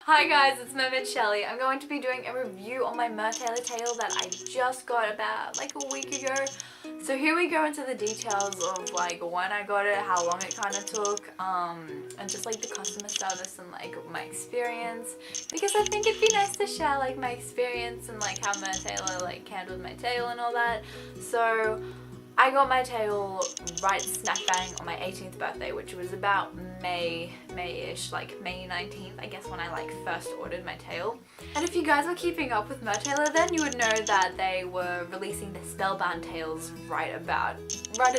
Hi guys, it's Mermaid Shelly. I'm going to be doing a review on my Mertailor tail that I just got about like a week ago. So here we go into the details of like when I got it, how long it kind of took, and just like the customer service and like my experience, because I think it'd be nice to share like my experience and like how Mertailor like handled my tail and all that. So I got my tail right smack bang on my 18th birthday, which was about May-ish, like May 19th, I guess, when I like first ordered my tail. And if you guys were keeping up with Mertailor, then you would know that they were releasing the Spellbound tails right as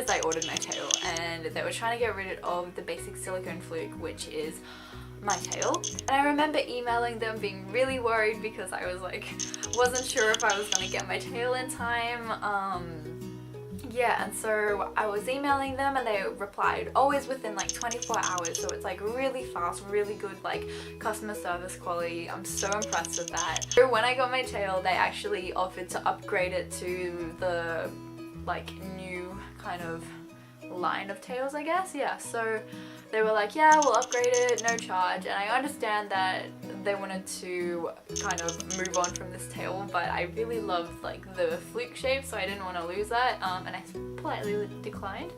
I ordered my tail, and they were trying to get rid of the basic silicone fluke, which is my tail. And I remember emailing them being really worried because I was like, wasn't sure if I was gonna get my tail in time. Yeah, and so I was emailing them and they replied always within like 24 hours, so it's like really fast, really good like customer service quality. I'm so impressed with that. So when I got my tail, they actually offered to upgrade it to the like new kind of line of tails, I guess. Yeah, so they were like, yeah, we'll upgrade it, no charge. And I understand that they wanted to kind of move on from this tail, but I really loved like the fluke shape, so I didn't want to lose that, and I politely declined.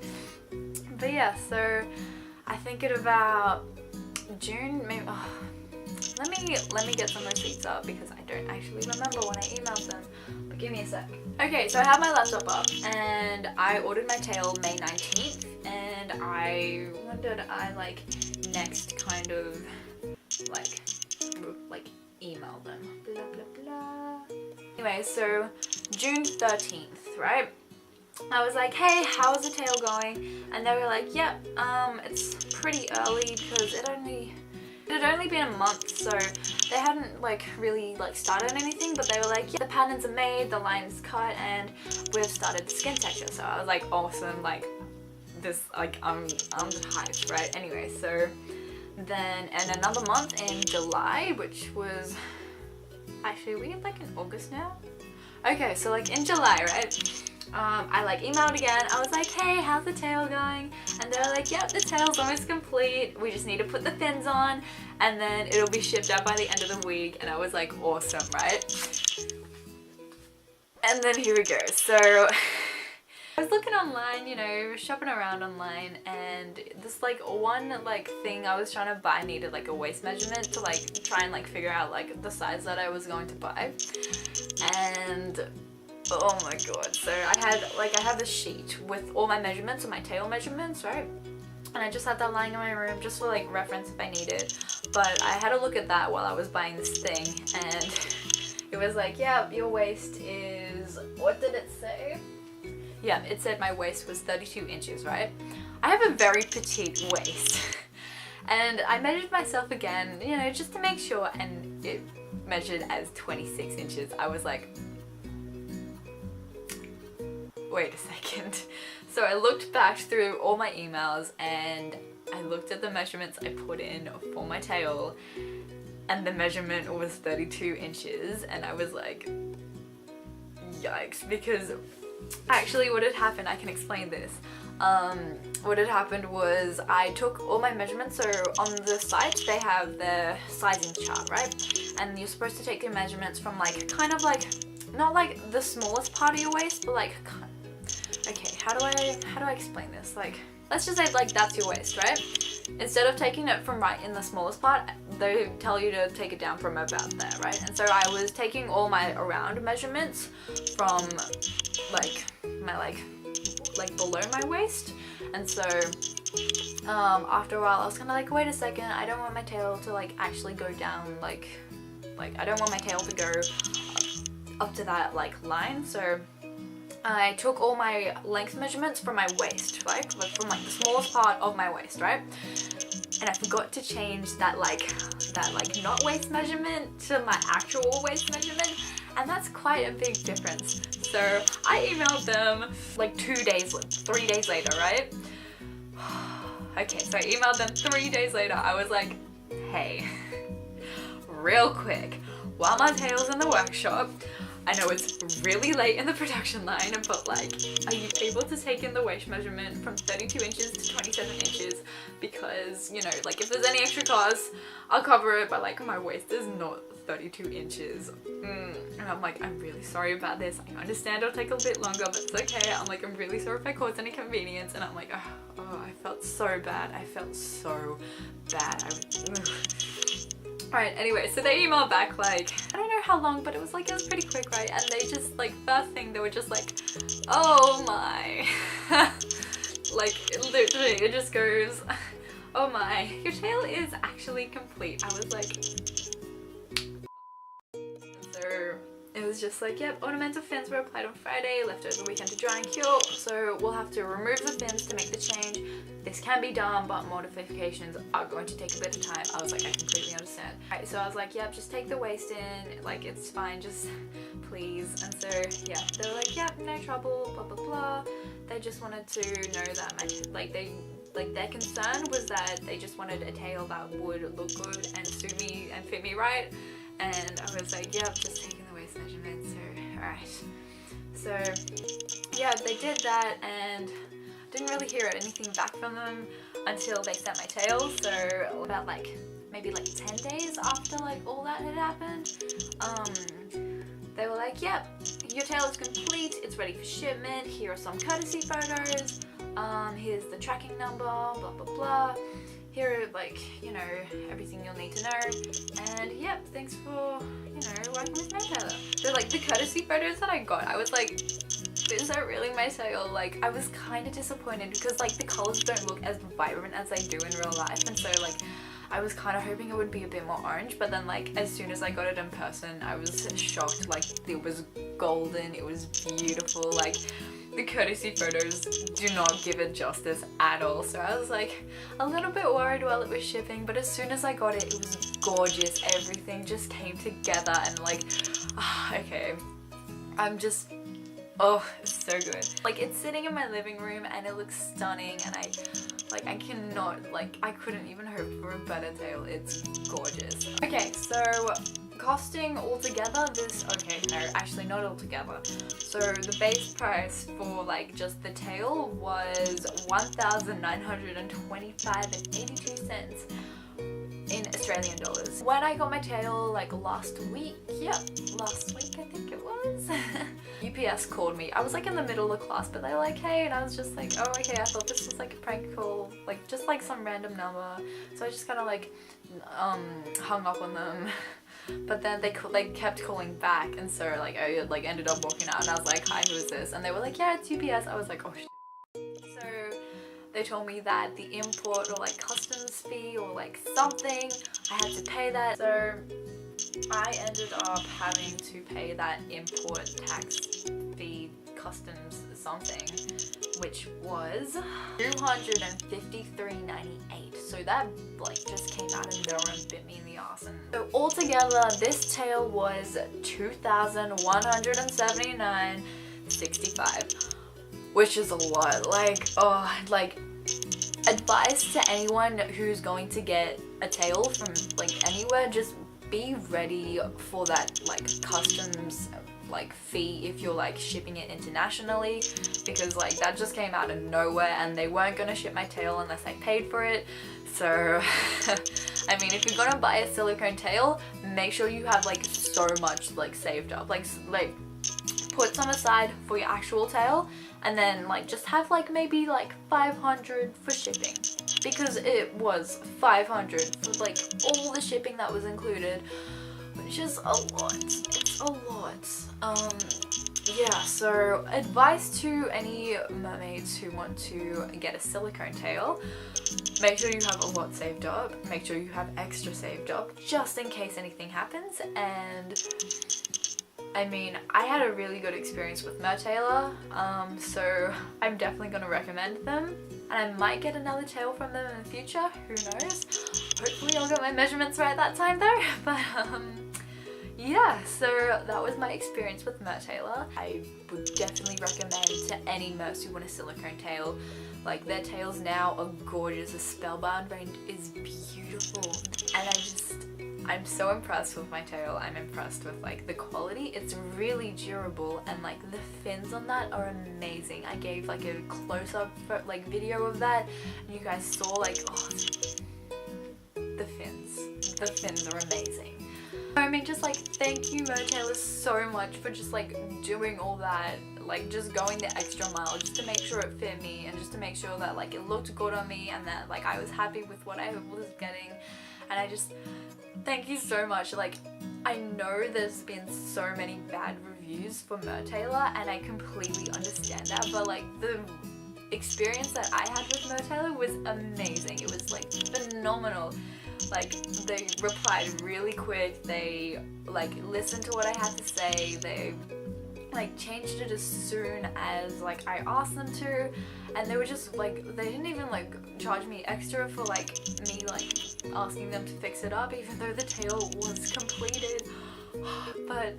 But yeah, so I think at about June, maybe, let me get some receipts up because I don't actually remember when I emailed them, but give me a sec. Okay, so I have my laptop up and I ordered my tail May 19th, and when did I like next kind of like email them, blah blah blah. Anyway, so June 13th, right? I was like, hey, how's the tail going? And they were like, yep, it's pretty early because it had only been a month, so they hadn't like really like started anything, but they were like, yeah, the patterns are made, the line is cut, and we've started the skin texture. So I was like, awesome, like this, like I'm hyped, right? Anyway, so then in another month in July, which was actually, we in like in August now? Okay, so like in July, right? I like emailed again. I was like, hey, how's the tail going? And they were like, yep, the tail's almost complete. We just need to put the fins on and then it'll be shipped out by the end of the week. And I was like, awesome, right? And then here we go. So I was looking online, you know, shopping around online, and this like one like thing I was trying to buy needed like a waist measurement to like try and like figure out like the size that I was going to buy. And oh my god, so I have this sheet with all my measurements and my tail measurements, right? And I just had that lying in my room just for like reference if I need it. But I had to look at that while I was buying this thing, and it was like, yeah, your waist is, what did it say? Yeah, it said my waist was 32 inches, right? I have a very petite waist. And I measured myself again, you know, just to make sure, and it measured as 26 inches. I was like, wait a second. So I looked back through all my emails and I looked at the measurements I put in for my tail, and the measurement was 32 inches, and I was like, yikes, because actually what had happened, I can explain this. What had happened was I took all my measurements, so on the site they have the sizing chart, right? And you're supposed to take your measurements from like kind of like, not like the smallest part of your waist, but like, okay, how do I explain this? Like, let's just say like that's your waist, right? Instead of taking it from right in the smallest part, they tell you to take it down from about there, right? And so I was taking all my around measurements from like my like below my waist. And so after a while I was kind of like, wait a second, I don't want my tail to like actually go down, like I don't want my tail to go up to that like line. So I took all my length measurements from my waist, right? From like the smallest part of my waist, right? And I forgot to change that not waist measurement to my actual waist measurement, and that's quite a big difference. So I emailed them like 3 days later, right? Okay, so I emailed them 3 days later. I was like, hey, real quick, while my tail's in the workshop, I know it's really late in the production line, but like, are you able to take in the waist measurement from 32 inches to 27 inches? Because, you know, like if there's any extra costs, I'll cover it, but like my waist is not 32 inches. And I'm like, I'm really sorry about this. I understand it'll take a bit longer, but it's okay. I'm like, I'm really sorry if I caused any inconvenience. And I'm like, oh, I felt so bad. I felt so bad. Alright, anyway, so they emailed back like, I don't know how long, but it was pretty quick, right? And they just like, first thing, they were just like, oh my. Like, literally, it just goes, oh my, your tail is actually complete. I was like, so it was just like, yep, ornamental fins were applied on Friday, left over the weekend to dry and cure, so we'll have to remove the fins to make the change. This can be done, but modifications are going to take a bit of time. I was like, I completely understand. Alright, so I was like, yep, just take the waist in, like, it's fine, just please. And so, yeah, they were like, yep, no trouble, blah, blah, blah. They just wanted to know that their concern was that they just wanted a tail that would look good and suit me and fit me right. And I was like, yep, just taking the waist measurement, so, alright. So, yeah, they did that, and didn't really hear anything back from them until they sent my tail. So about maybe 10 days after all that had happened, they were like, yep, your tail is complete, it's ready for shipment, here are some courtesy photos, here's the tracking number, blah blah blah, here are everything you'll need to know, and yep, thanks for working with Mertailor. So the courtesy photos that I got, I was like, is that really my tail? I was kind of disappointed because the colors don't look as vibrant as they do in real life, and so I was kind of hoping it would be a bit more orange, but then as soon as I got it in person, I was shocked. It was golden, it was beautiful. The courtesy photos do not give it justice at all, so I was a little bit worried while it was shipping, but as soon as I got it, it was gorgeous. Everything just came together, and okay, I'm just, oh, it's so good. It's sitting in my living room and it looks stunning, and I cannot, I couldn't even hope for a better tail. It's gorgeous. Okay, so costing altogether okay, no, actually not altogether. So the base price for just the tail was $1,925.82 in Australian dollars. When I got my tail last week, last week I think it was, UPS called me. I was in the middle of class, but they were like, hey, and I was just like, oh, okay, I thought this was a prank call, just some random number. So I just kind of hung up on them. But then they kept calling back, and so I ended up walking out, and I was like, hi, who is this? And they were like, yeah, it's UPS. I was like, oh shit. So they told me that the import or customs fee or something, I had to pay that. So I ended up having to pay that import tax fee, customs something, which was $253.98. So that just came out of nowhere and bit me in the ass. And so altogether, this tail was $2,179.65, which is a lot. Advice to anyone who's going to get a tail from anywhere, just be ready for that customs fee if you're shipping it internationally, because that just came out of nowhere, and they weren't gonna ship my tail unless I paid for it. So I mean, if you're gonna buy a silicone tail, make sure you have so much saved up, put some aside for your actual tail, and then just have maybe 500 for shipping, because it was 500 for all the shipping that was included, which is a lot. It's a lot. Yeah, so advice to any mermaids who want to get a silicone tail: make sure you have a lot saved up, make sure you have extra saved up just in case anything happens. And I mean, I had a really good experience with Mertailor, so I'm definitely going to recommend them, and I might get another tail from them in the future, who knows. Hopefully I'll get my measurements right that time though, but yeah, so that was my experience with Mertailor. I would definitely recommend to any mercs who want a silicone tail. Their tails now are gorgeous, the Spellbound range is beautiful, and I'm so impressed with my tail. I'm impressed with like the quality. It's really durable, and like the fins on that are amazing. I gave like a close-up like video of that, and you guys saw like, oh, the fins are amazing. I mean, just like, thank you Mertailor so much for just like doing all that, like just going the extra mile just to make sure it fit me, and just to make sure that like it looked good on me, and that like I was happy with what I was getting. And I just thank you so much. Like, I know there's been so many bad reviews for Mertailor, and I completely understand that, but like the experience that I had with Mertailor was amazing. It was like phenomenal. Like, they replied really quick, they like listened to what I had to say, they like changed it as soon as like I asked them to, and they were just like, they didn't even like charge me extra for like me like asking them to fix it up, even though the tail was completed. But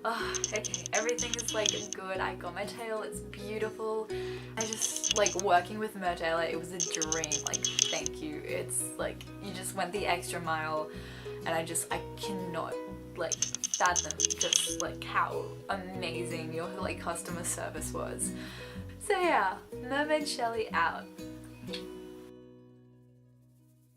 okay, everything is like good. I got my tail, it's beautiful. I just like working with Mertailor, it was a dream. Like, thank you. It's like you just went the extra mile, and I cannot like fathom just like how amazing your like customer service was. So yeah, Mermaid Shelly out.